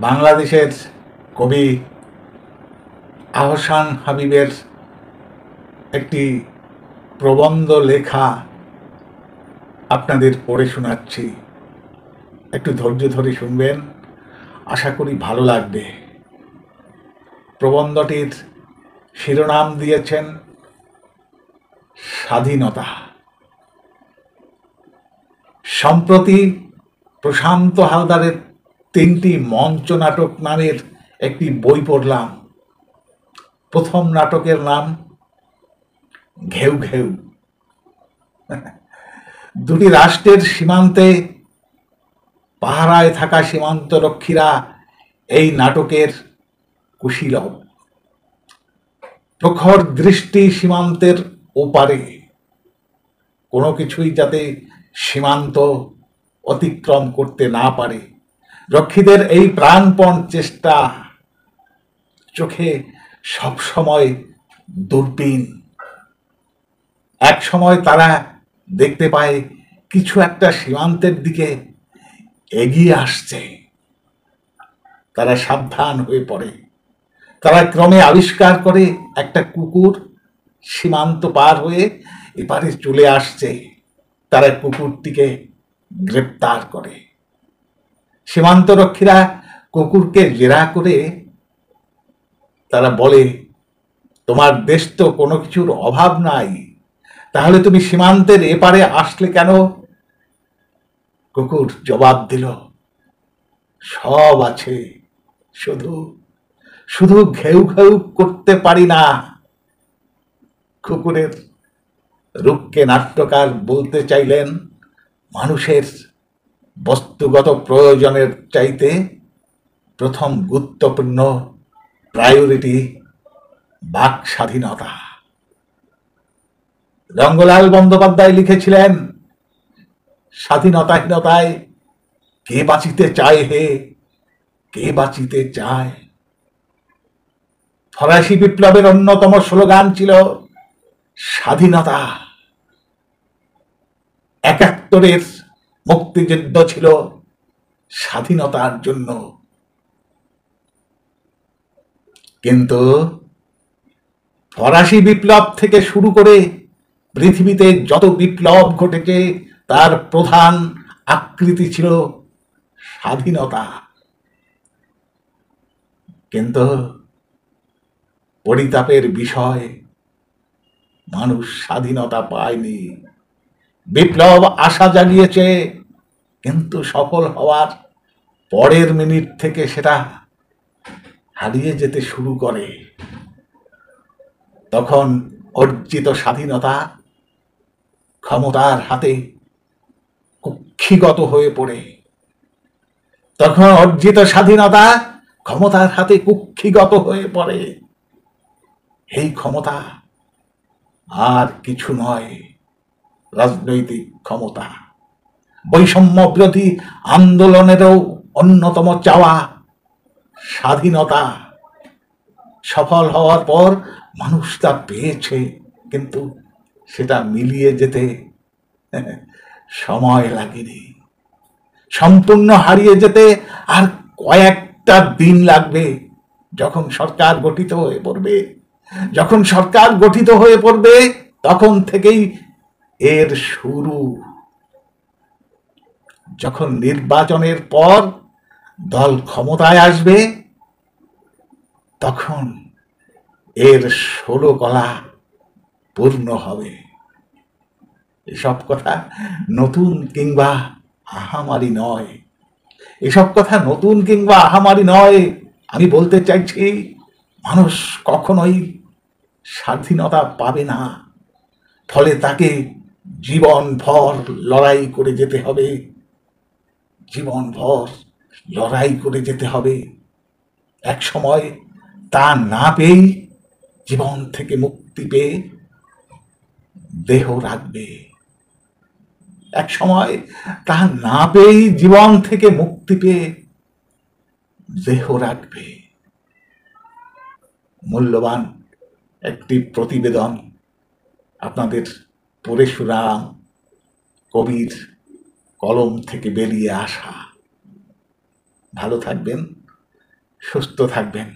বাংলাদেশের কবি আহসান হাবীবের একটি প্রবন্ধ লেখা আপনাদের পড়ে শোনাচ্ছি। একটু ধৈর্য ধরে শুনবেন, আশা করি ভালো লাগবে। প্রবন্ধটির শিরোনাম দিয়েছেন স্বাধীনতা। সম্প্রতি প্রশান্ত হালদারের ৩টি মঞ্চ নাটক নামের একটি বই পড়লাম। প্রথম নাটকের নাম ঘেউ ঘেউ। দুটি রাষ্ট্রের সীমান্তে পাহারায় থাকা সীমান্তরক্ষীরা এই নাটকের কুশীলব। প্রখর দৃষ্টি সীমান্তের ওপারে, কোনো কিছুই যাতে সীমান্ত অতিক্রম করতে না পারে, রক্ষীদের এই প্রাণপণ চেষ্টা। চোখে সবসময় দূরবীন। এক সময় তারা দেখতে পায় কিছু একটা সীমান্তের দিকে এগিয়ে আসছে। তারা সাবধান হয়ে পড়ে। তারা ক্রমে আবিষ্কার করে একটা কুকুর সীমান্ত পার হয়ে এপারে চলে আসছে। তারা কুকুরটিকে গ্রেপ্তার করে। সীমান্তরক্ষীরা কুকুরকে জেরা করে তারা বলে, তোমার দেশ তো কোনো কিছুর অভাব নাই, তাহলে তুমি সীমান্তের এপারে আসলে কেন? কুকুর জবাব দিল, সব আছে, শুধু শুধু ঘেউ ঘেউ করতে পারি না। কুকুরের রূপকে নাট্যকার বলতে চাইলেন, মানুষের বস্তুগত প্রয়োজনের চাইতে প্রথম গুরুত্বপূর্ণ প্রায়োরিটি বাক স্বাধীনতা। রঙ্গলাল বন্দ্যোপাধ্যায় লিখেছিলেন, স্বাধীনতাহীনতায় কে বাঁচিতে চায় হে, কে বাঁচিতে চায়। ফরাসি বিপ্লবের অন্যতম স্লোগান ছিল স্বাধীনতা। ৭১-এর মুক্তিযুদ্ধ ছিল স্বাধীনতার জন্য। কিন্তু ফরাসি বিপ্লব থেকে শুরু করে পৃথিবীতে যত বিপ্লব ঘটেছে তার প্রধান আকৃতি ছিল স্বাধীনতা। কিন্তু পরিতাপের বিষয়, মানুষ স্বাধীনতা পায়নি। বিপ্লব আশা জাগিয়েছে, কিন্তু সফল হওয়ার পরের মিনিট থেকে সেটা হারিয়ে যেতে শুরু করে। তখন অর্জিত স্বাধীনতা ক্ষমতার হাতে কুক্ষিগত হয়ে পড়ে। তখন অর্জিত স্বাধীনতা ক্ষমতার হাতে কুক্ষিগত হয়ে পড়ে। এই ক্ষমতা আর কিছু নয়, রাজনৈতিক ক্ষমতা। বৈষম্য বিরোধী আন্দোলনেরও অন্যতম চাওয়া স্বাধীনতা। সফল হওয়ার পর মানুষ তা পেয়েছে, কিন্তু সেটা মিলিয়ে যেতে সময় লাগেনি। সম্পূর্ণ হারিয়ে যেতে আর কয়েকটা দিন লাগবে। যখন সরকার গঠিত হয়ে পড়বে, তখন থেকেই এর শুরু। যখন নির্বাচনের পর দল ক্ষমতায় আসবে, তখন এর ১৬ কলা পূর্ণ হবে। এসব কথা নতুন কিংবা আহামারি নয়। আমি বলতে চাইছি, মানুষ কখনোই স্বাধীনতা পাবে না। ফলে তাকে জীবনভর লড়াই করে যেতে হবে। এক সময় তা না পেয়েই জীবন থেকে মুক্তি পেয়ে দেহ রাখবে। মূল্যবান একটি প্রতিবেদন আপনাদের পড়ে শোনালাম, কবির কলম থেকে বেরিয়ে আসা। ভালো থাকবেন, সুস্থ থাকবেন।